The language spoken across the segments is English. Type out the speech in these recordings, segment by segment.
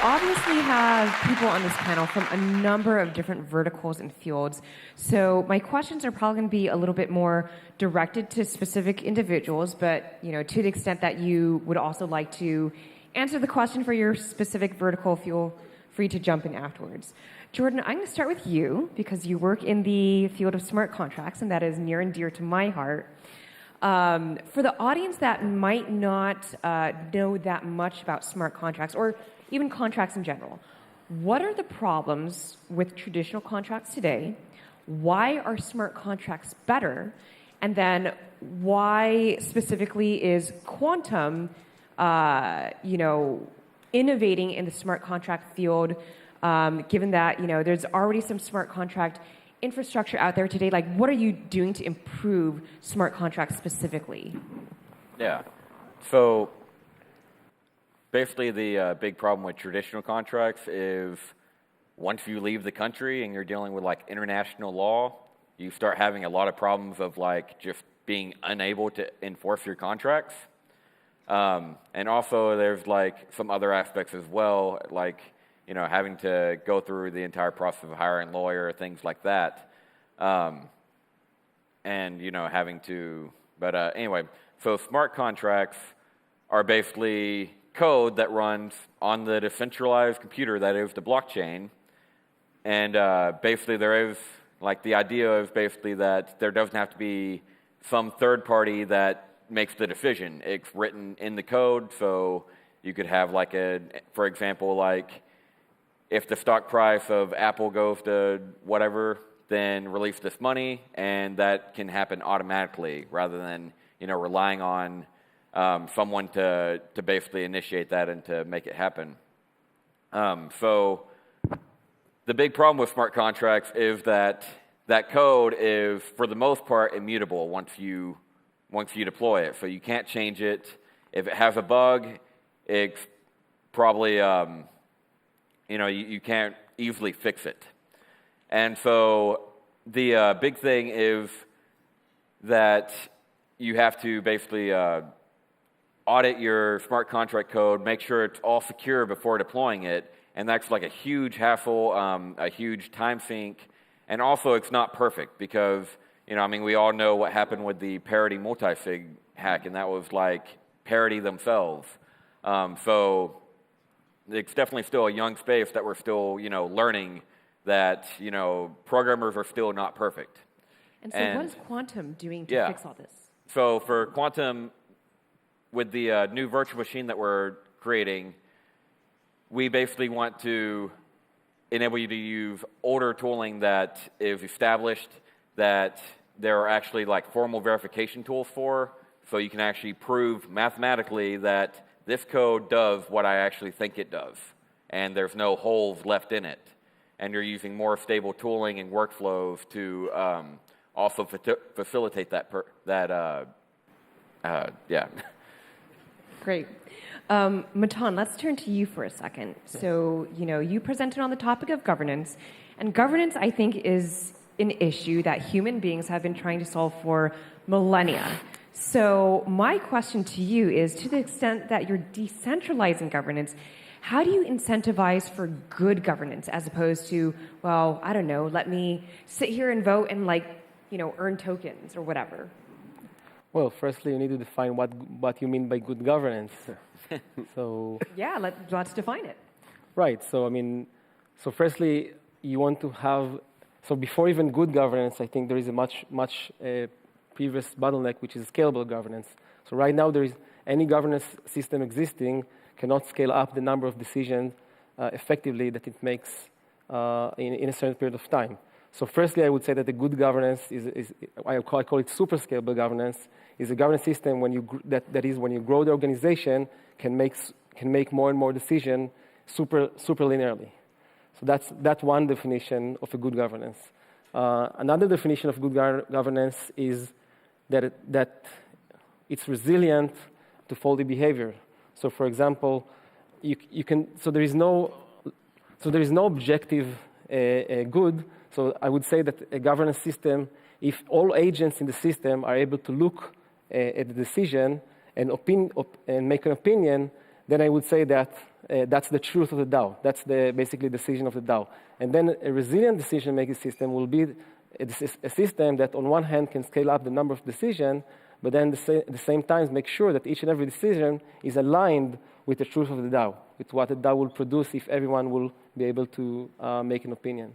obviously have people on this panel from a number of different verticals and fields. So my questions are probably going to be a little bit more directed to specific individuals, but to the extent that you would also like to answer the question for your specific vertical, feel free to jump in afterwards. Jordan, I'm going to start with you because you work in the field of smart contracts, and that is near and dear to my heart. For the audience that might not know that much about smart contracts, or even contracts in general, what are the problems with traditional contracts today? Why are smart contracts better? And then why specifically is Qtum, innovating in the smart contract field, given that, there's already some smart contract infrastructure out there today? Like, what are you doing to improve smart contracts specifically? Yeah. So basically, the big problem with traditional contracts is once you leave the country and you're dealing with like international law, you start having a lot of problems of like just being unable to enforce your contracts. And also there's like some other aspects as well, like, having to go through the entire process of hiring a lawyer, things like that. And, having to, but anyway, so smart contracts are basically code that runs on the decentralized computer that is the blockchain. And basically there is, like, the idea is basically that there doesn't have to be some third party that makes the decision. It's written in the code, so you could have like for example, like if the stock price of Apple goes to whatever, then release this money, and that can happen automatically rather than, relying on someone to basically initiate that and to make it happen. So the big problem with smart contracts is that that code is, for the most part, immutable once you deploy it. So you can't change it. If it has a bug, it's probably, you can't easily fix it. And so the big thing is that you have to basically audit your smart contract code, make sure it's all secure before deploying it, and that's like a huge hassle, a huge time sink, and also it's not perfect because, we all know what happened with the parity multisig hack, and that was like parity themselves. So it's definitely still a young space that we're still, learning that, programmers are still not perfect. And so what is Qtum doing to fix all this? So for Qtum, with the new virtual machine that we're creating, we basically want to enable you to use older tooling that is established, that there are actually like formal verification tools for, so you can actually prove mathematically that this code does what I actually think it does, and there's no holes left in it. And you're using more stable tooling and workflows to also facilitate that. Great. Matan, let's turn to you for a second. So, you presented on the topic of governance, and governance, I think, is an issue that human beings have been trying to solve for millennia. So my question to you is, to the extent that you're decentralizing governance, how do you incentivize for good governance as opposed to, well, I don't know, let me sit here and vote and earn tokens or whatever? Well, firstly, you need to define what you mean by good governance. So yeah, let's define it. Right. So so firstly, you want to have. So before even good governance, I think there is a much previous bottleneck, which is scalable governance. So right now, there is any governance system existing cannot scale up the number of decisions effectively that it makes in a certain period of time. So firstly, I would say that the good governance is I call it super scalable governance, is a governance system that is when you grow the organization can make more and more decisions super linearly. So that's one definition of a good governance. Another definition of good governance is that it's resilient to faulty behavior. So, for example, there is no objective good. So I would say that a governance system, if all agents in the system are able to look at the decision and make an opinion, then I would say that That's the truth of the DAO. That's the basically decision of the DAO. And then a resilient decision-making system will be a system that on one hand can scale up the number of decisions, but then at the same time make sure that each and every decision is aligned with the truth of the DAO, with what the DAO will produce if everyone will be able to make an opinion.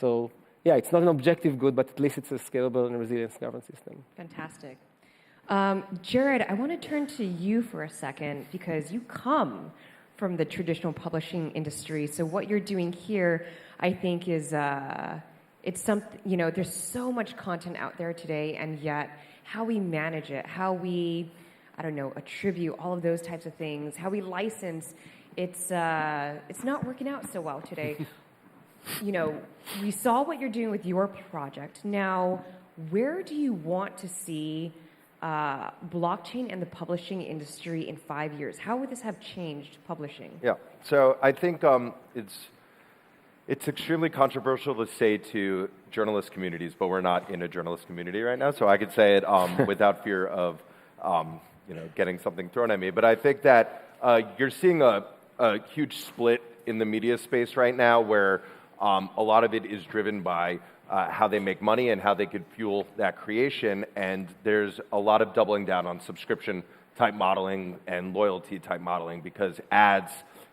So yeah, it's not an objective good, but at least it's a scalable and resilient governance system. Fantastic. Jarrod, I want to turn to you for a second because you come from the traditional publishing industry. So what you're doing here, I think, is it's something, you know, there's so much content out there today, and yet how we manage it, how we, I don't know, attribute all of those types of things, how we license, it's not working out so well today. You know, we saw what you're doing with your project. Now, where do you want to see blockchain and the publishing industry in 5 years? How would this have changed publishing? Yeah, so I think it's extremely controversial to say to journalist communities, but we're not in a journalist community right now, so I could say it without fear of you know, getting something thrown at me. But I think that you're seeing a huge split in the media space right now where a lot of it is driven by how they make money and how they could fuel that creation, and there's a lot of doubling down on subscription type modeling and loyalty type modeling because ads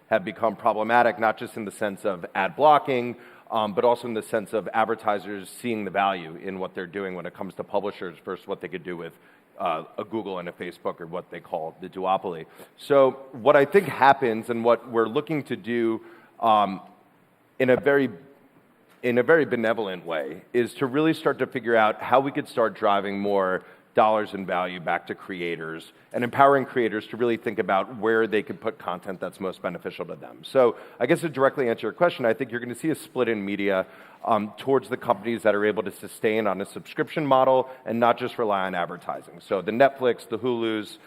have become problematic, not just in the sense of ad blocking, but also in the sense of advertisers seeing the value in what they're doing when it comes to publishers versus what they could do with a Google and a Facebook, or what they call the duopoly. So what I think happens and what we're looking to do in a very benevolent way is to really start to figure out how we could start driving more dollars in value back to creators and empowering creators to really think about where they could put content that's most beneficial to them. So I guess to directly answer your question, I think you're going to see a split in media towards the companies that are able to sustain on a subscription model and not just rely on advertising. So the Netflix, the Hulus,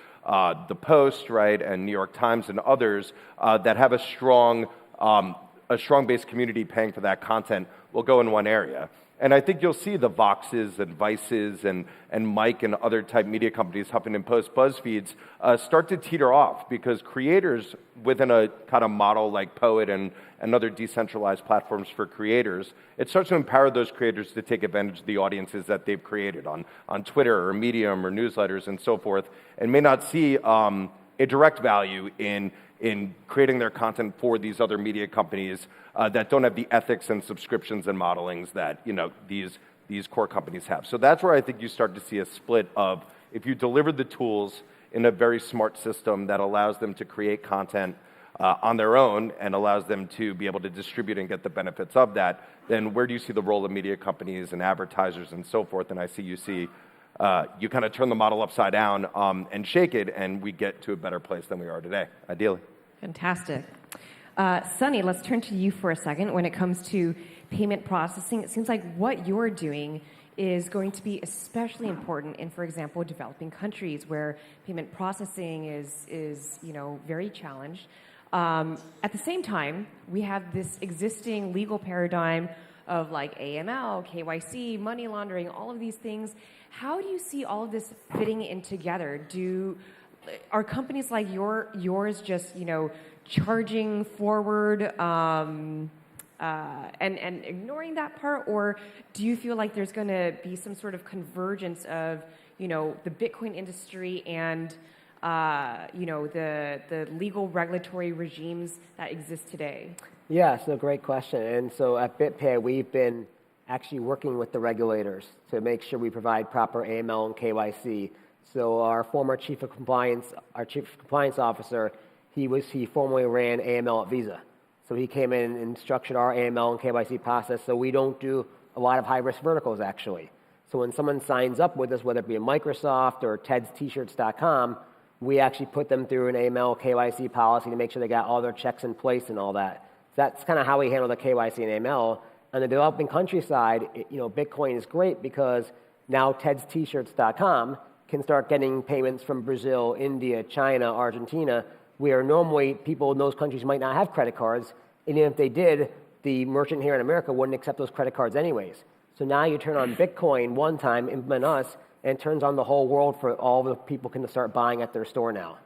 the Post, right, and New York Times and others that have a strong base community paying for that content will go in one area. And I think you'll see the Voxes and Vices and Mike and other type media companies, Huffington Post, BuzzFeeds, start to teeter off because creators within a kind of model like Po.et and other decentralized platforms for creators, it starts to empower those creators to take advantage of the audiences that they've created on Twitter or Medium or newsletters and so forth, and may not see a direct value in creating their content for these other media companies that don't have the ethics and subscriptions and modelings that, you know, these core companies have. So that's where I think you start to see a split of if you deliver the tools in a very smart system that allows them to create content on their own and allows them to be able to distribute and get the benefits of that, then where do you see the role of media companies and advertisers and so forth? And I see you kind of turn the model upside down and shake it, and we get to a better place than we are today, ideally. Fantastic. Sonny, let's turn to you for a second. When it comes to payment processing, it seems like what you're doing is going to be especially important in, for example, developing countries where payment processing is you know, very challenged. At the same time, we have this existing legal paradigm of like AML, KYC, money laundering, all of these things. How do you see all of this fitting in together? Are companies like yours just, you know, charging forward and ignoring that part, or do you feel like there's going to be some sort of convergence of, you know, the Bitcoin industry and you know, the legal regulatory regimes that exist today? Yeah, so great question. And so at BitPay, we've been actually working with the regulators to make sure we provide proper AML and KYC. So our former chief of compliance officer, he formerly ran AML at Visa. So he came in and structured our AML and KYC process so we don't do a lot of high-risk verticals, actually. So when someone signs up with us, whether it be a Microsoft or TEDstshirts.com, we actually put them through an AML KYC policy to make sure they got all their checks in place and all that. So that's kind of how we handle the KYC and AML. On the developing country side, you know, Bitcoin is great because now TEDstshirts.com can start getting payments from Brazil, India, China, Argentina, where normally people in those countries might not have credit cards, and even if they did, the merchant here in America wouldn't accept those credit cards anyways. So now you turn on Bitcoin one time, implement us, and it turns on the whole world for all the people can start buying at their store now.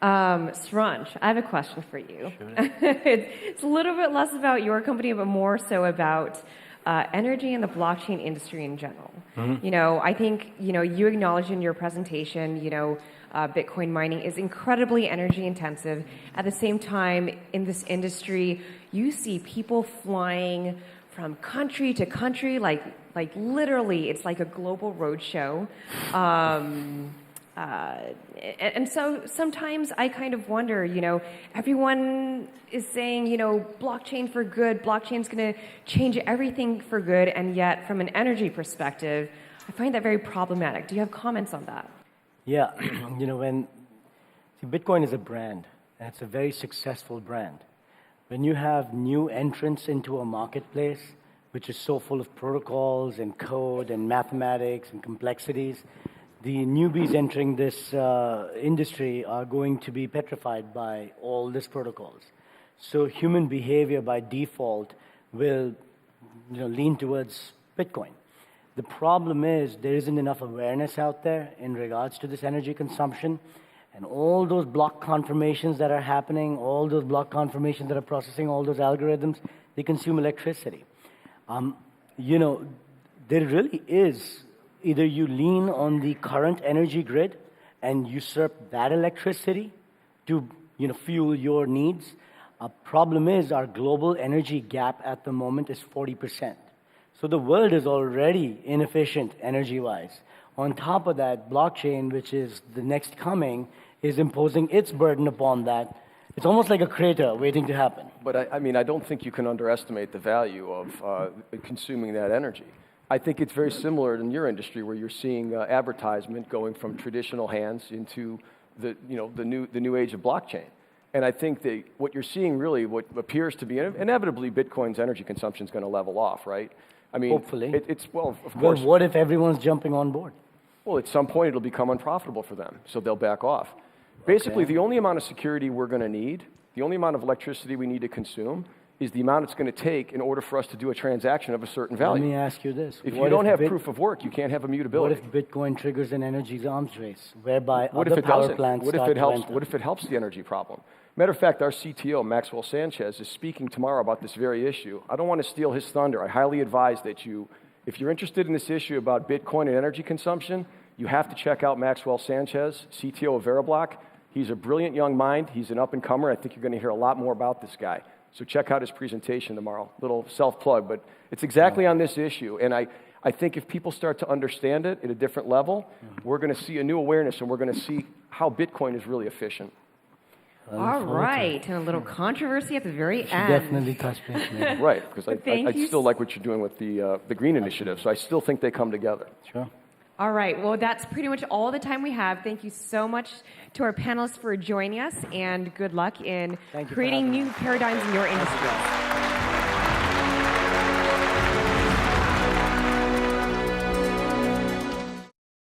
Saransh, I have a question for you. It's a little bit less about your company, but more so about energy and the blockchain industry in general. You know, I think, you know, you acknowledged in your presentation, you know, Bitcoin mining is incredibly energy intensive. At the same time, in this industry, you see people flying from country to country, like literally, it's like a global roadshow. And so sometimes I kind of wonder, you know, everyone is saying, you know, blockchain for good, blockchain's going to change everything for good, and yet from an energy perspective, I find that very problematic. Do you have comments on that? Yeah, you know, Bitcoin is a brand, and it's a very successful brand. When you have new entrants into a marketplace, which is so full of protocols and code and mathematics and complexities, the newbies entering this industry are going to be petrified by all these protocols. So human behavior by default will, you know, lean towards Bitcoin. The problem is there isn't enough awareness out there in regards to this energy consumption, and all those block confirmations that are happening, all those block confirmations that are processing all those algorithms, they consume electricity. You know, there really is, either you lean on the current energy grid and usurp that electricity to, you know, fuel your needs. A problem is our global energy gap at the moment is 40%. So the world is already inefficient energy-wise. On top of that, blockchain, which is the next coming, is imposing its burden upon that. It's almost like a crater waiting to happen. But I mean, I don't think you can underestimate the value of consuming that energy. I think it's very similar in your industry, where you're seeing advertisement going from traditional hands into the new age of blockchain. And I think that what you're seeing really, what appears to be inevitably, Bitcoin's energy consumption is going to level off, right? I mean, hopefully. Well, of course. But what if everyone's jumping on board? Well, at some point it'll become unprofitable for them, so they'll back off. Basically, the only amount of security we're going to need, the only amount of electricity we need to consume, is the amount it's going to take in order for us to do a transaction of a certain value. Let me ask you this. If you don't have proof of work, you can't have immutability. What if Bitcoin triggers an energy arms race, whereby what other if it power doesn't? plants What if start it helps? to enter? What if it helps the energy problem? Matter of fact, our CTO, Maxwell Sanchez, is speaking tomorrow about this very issue. I don't want to steal his thunder. I highly advise that if you're interested in this issue about Bitcoin and energy consumption, you have to check out Maxwell Sanchez, CTO of VeriBlock. He's a brilliant young mind. He's an up-and-comer. I think you're going to hear a lot more about this guy. So check out his presentation tomorrow. Little self-plug, but it's exactly on this issue. And I think if people start to understand it at a different level, we're going to see a new awareness, and we're going to see how Bitcoin is really efficient. All right, and a little controversy at the very end. Definitely touch base, man. Right, because I you. still like what you're doing with the Green Initiative, so I still think they come together. Sure. All right, well, that's pretty much all the time we have. Thank you so much to our panelists for joining us, and good luck in creating new paradigms in your industry.